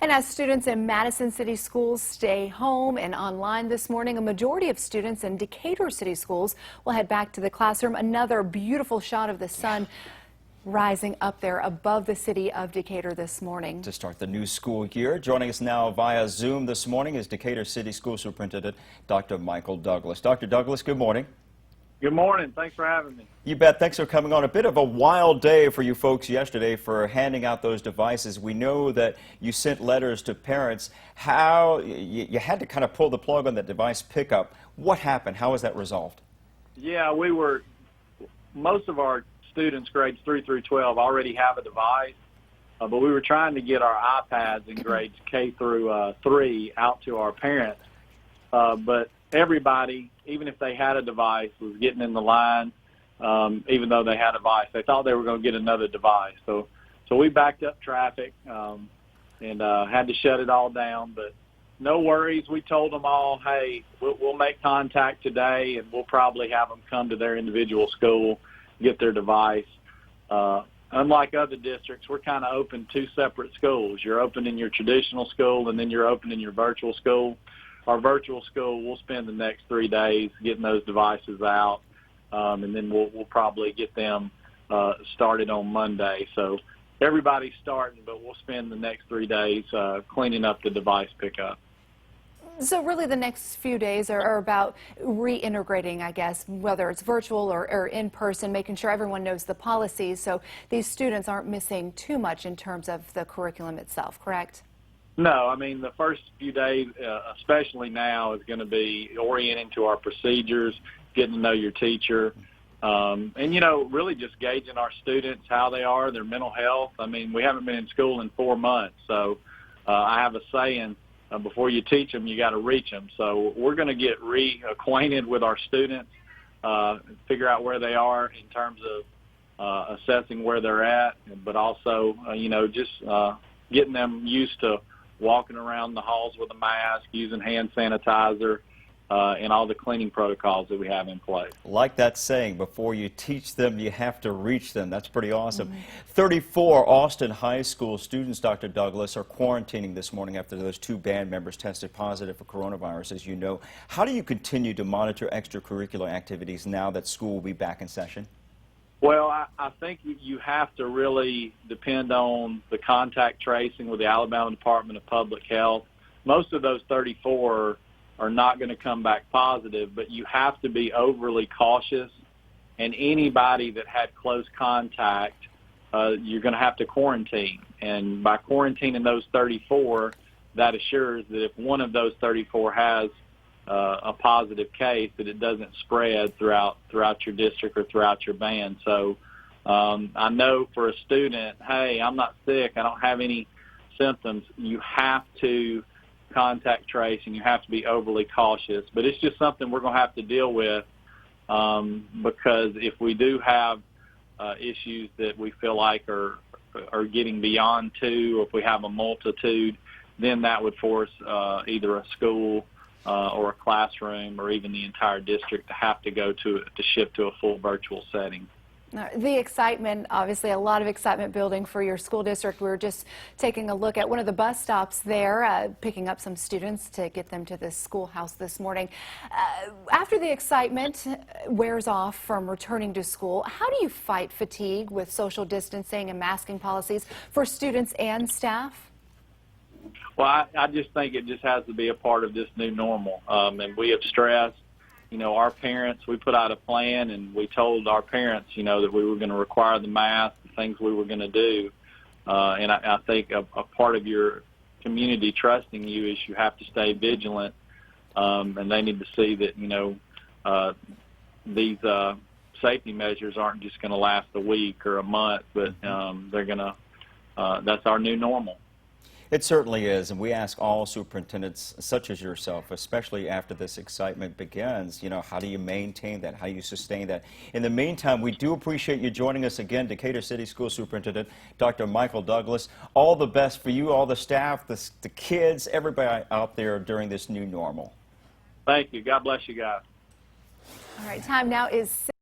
And as students in Madison City Schools stay home and online this morning, a majority of students in Decatur City Schools will head back to the classroom. Another beautiful shot of the sun rising up there above the city of Decatur this morning. To start the new school year, joining us now via Zoom this morning is Decatur City School Superintendent Dr. Michael Douglas. Dr. Douglas, good morning. Good morning. Thanks for having me. You bet. Thanks for coming on. A bit of a wild day for you folks yesterday for handing out those devices. We know that you sent letters to parents. How you had to kind of pull the plug on that device pickup. What happened? How was that resolved? Yeah, most of our students, grades 3 through 12, already have a device, but we were trying to get our iPads in grades K through 3 out to our parents. But everybody, even if they had a device, was getting in the line, even though they had a device. They thought they were going to get another device. So we backed up traffic and had to shut it all down. But no worries. We told them all, hey, we'll make contact today, and we'll probably have them come to their individual school, get their device. Unlike other districts, we're kind of open 2 separate schools. You're open in your traditional school, and then you're open in your virtual school. Our virtual school, we'll spend the next 3 days getting those devices out, and then we'll probably get them started on Monday. So everybody's starting, but we'll spend the next 3 days cleaning up the device pickup. So really the next few days are about reintegrating, I guess, whether it's virtual or in person, making sure everyone knows the policies so these students aren't missing too much in terms of the curriculum itself, correct? No, I mean, the first few days, especially now, is going to be orienting to our procedures, getting to know your teacher, and, really just gauging our students, how they are, their mental health. I mean, we haven't been in school in 4 months, so I have a saying, before you teach them, you got to reach them. So we're going to get reacquainted with our students, figure out where they are in terms of assessing where they're at, but also, just getting them used to walking around the halls with a mask, using hand sanitizer, and all the cleaning protocols that we have in place. Like that saying, before you teach them, you have to reach them. That's pretty awesome. 34 Austin High School students, Dr. Douglas, are quarantining this morning after those 2 band members tested positive for coronavirus, as you know. How do you continue to monitor extracurricular activities now that school will be back in session? Well, I think you have to really depend on the contact tracing with the Alabama Department of Public Health. Most of those 34 are not going to come back positive, but you have to be overly cautious. And anybody that had close contact, you're going to have to quarantine. And by quarantining those 34, that assures that if one of those 34 has a positive case, that it doesn't spread throughout your district or throughout your band. So I know for a student, hey, I'm not sick, I don't have any symptoms, you have to contact trace and you have to be overly cautious. But it's just something we're going to have to deal with because if we do have issues that we feel like are getting beyond 2, or if we have a multitude, then that would force either a school or a classroom or even the entire district to have to shift to a full virtual setting. The excitement, obviously a lot of excitement building for your school district. We were just taking a look at one of the bus stops there, picking up some students to get them to the schoolhouse this morning. After the excitement wears off from returning to school, how do you fight fatigue with social distancing and masking policies for students and staff? Well, I just think it just has to be a part of this new normal. And we have stressed, our parents, we put out a plan and we told our parents, that we were going to require the mask, the things we were going to do. And I think a part of your community trusting you is you have to stay vigilant. And they need to see that, these safety measures aren't just going to last a week or a month, but they're going to, that's our new normal. It certainly is, and we ask all superintendents such as yourself, especially after this excitement begins, how do you maintain that, how do you sustain that? In the meantime, we do appreciate you joining us again, Decatur City School Superintendent Dr. Michael Douglas. All the best for you, all the staff, the kids, everybody out there during this new normal. Thank you. God bless you guys. All right, time now is